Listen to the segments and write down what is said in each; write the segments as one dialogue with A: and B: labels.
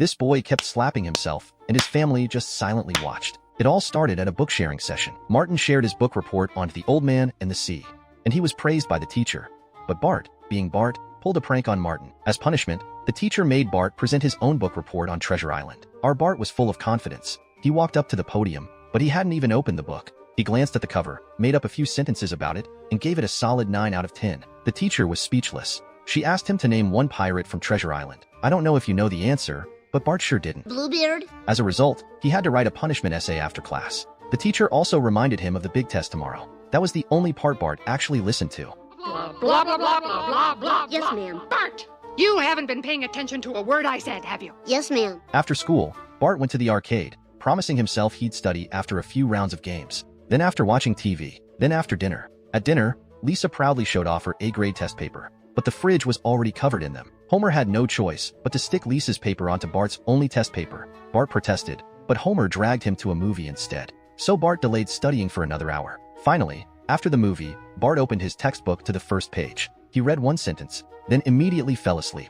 A: This boy kept slapping himself, and his family just silently watched. It all started at a book sharing session. Martin shared his book report on The Old Man and the Sea, and he was praised by the teacher. But Bart, being Bart, pulled a prank on Martin. As punishment, the teacher made Bart present his own book report on Treasure Island. Our Bart was full of confidence. He walked up to the podium, but he hadn't even opened the book. He glanced at the cover, made up a few sentences about it, and gave it a solid 9 out of 10. The teacher was speechless. She asked him to name one pirate from Treasure Island. I don't know if you know the answer, but Bart sure didn't.
B: Bluebeard?
A: As a result, he had to write a punishment essay after class. The teacher also reminded him of the big test tomorrow. That was the only part Bart actually listened to.
C: Blah, blah, blah, blah, blah, blah, blah.
B: Yes, ma'am.
C: Bart, you haven't been paying attention to a word I said, have you?
B: Yes, ma'am.
A: After school, Bart went to the arcade, promising himself he'd study after a few rounds of games. Then after watching TV, then after dinner. At dinner, Lisa proudly showed off her A-grade test paper, but the fridge was already covered in them. Homer had no choice but to stick Lisa's paper onto Bart's only test paper. Bart protested, but Homer dragged him to a movie instead. So Bart delayed studying for another hour. Finally, after the movie, Bart opened his textbook to the first page. He read one sentence, then immediately fell asleep.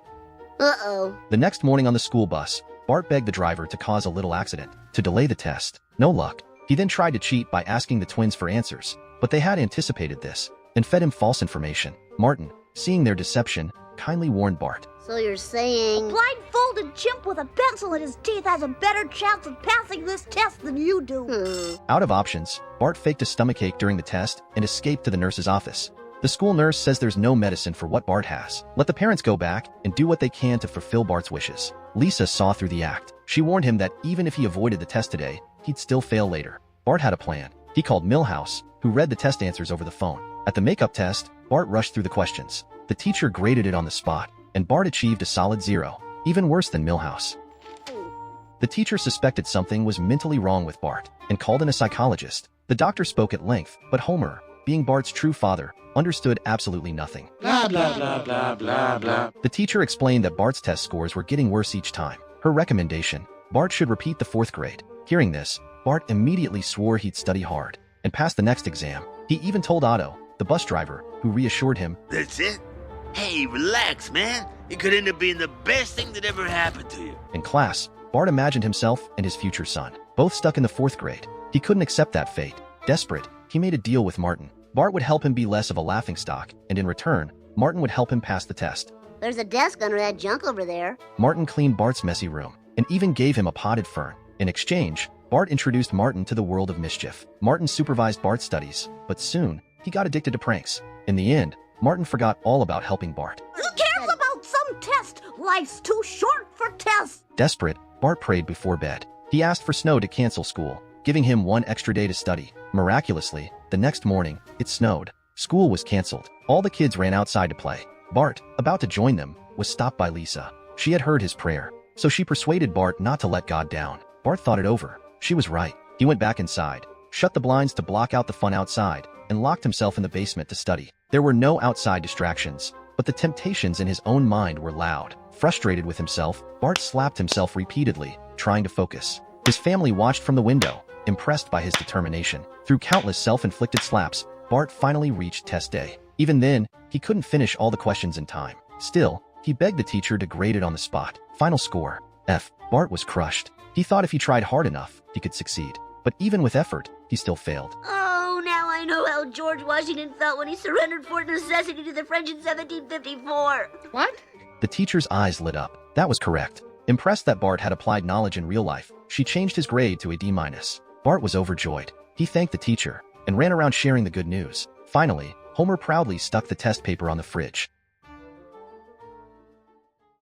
B: Uh-oh.
A: The next morning on the school bus, Bart begged the driver to cause a little accident, to delay the test. No luck. He then tried to cheat by asking the twins for answers, but they had anticipated this and fed him false information. Martin, seeing their deception, kindly warned Bart.
B: So you're saying...
D: A blindfolded chimp with a pencil in his teeth has a better chance of passing this test than you do.
A: Out of options, Bart faked a stomachache during the test and escaped to the nurse's office. The school nurse says there's no medicine for what Bart has. Let the parents go back and do what they can to fulfill Bart's wishes. Lisa saw through the act. She warned him that even if he avoided the test today, he'd still fail later. Bart had a plan. He called Milhouse, who read the test answers over the phone. At the makeup test, Bart rushed through the questions. The teacher graded it on the spot, and Bart achieved a solid 0, even worse than Milhouse. The teacher suspected something was mentally wrong with Bart and called in a psychologist. The doctor spoke at length, but Homer, being Bart's true father, understood absolutely nothing.
E: Blah, blah, blah, blah, blah, blah.
A: The teacher explained that Bart's test scores were getting worse each time. Her recommendation, Bart should repeat the 4th grade. Hearing this, Bart immediately swore he'd study hard and pass the next exam. He even told Otto, the bus driver, who reassured him,
F: That's it? Hey, relax, man. It could end up being the best thing that ever happened to you.
A: in class, Bart imagined himself and his future son, both stuck in the 4th grade. He couldn't accept that fate. Desperate, he made a deal with Martin. Bart would help him be less of a laughingstock, and in return, Martin would help him pass the test.
B: There's a desk under that junk over there.
A: Martin cleaned Bart's messy room, and even gave him a potted fern. In exchange, Bart introduced Martin to the world of mischief. Martin supervised Bart's studies, but soon, he got addicted to pranks. In the end, Martin forgot all about helping Bart.
D: Who cares about some test? Life's too short for tests.
A: Desperate, Bart prayed before bed. He asked for snow to cancel school, giving him 1 extra day to study. Miraculously, the next morning, it snowed. School was canceled. All the kids ran outside to play. Bart, about to join them, was stopped by Lisa. She had heard his prayer, so she persuaded Bart not to let God down. Bart thought it over. She was right. He went back inside, shut the blinds to block out the fun outside, and locked himself in the basement to study. There were no outside distractions, but the temptations in his own mind were loud. Frustrated with himself, Bart slapped himself repeatedly, trying to focus. His family watched from the window, impressed by his determination. Through countless self-inflicted slaps, Bart finally reached test day. Even then, he couldn't finish all the questions in time. Still, he begged the teacher to grade it on the spot. Final score, F. Bart was crushed. He thought if he tried hard enough, he could succeed. But even with effort, he still failed.
B: Oh, now I know how George Washington felt when he surrendered Fort Necessity to the French in 1754.
C: What?
A: The teacher's eyes lit up. That was correct. Impressed that Bart had applied knowledge in real life, she changed his grade to a D-. Bart was overjoyed. He thanked the teacher and ran around sharing the good news. Finally, Homer proudly stuck the test paper on the fridge.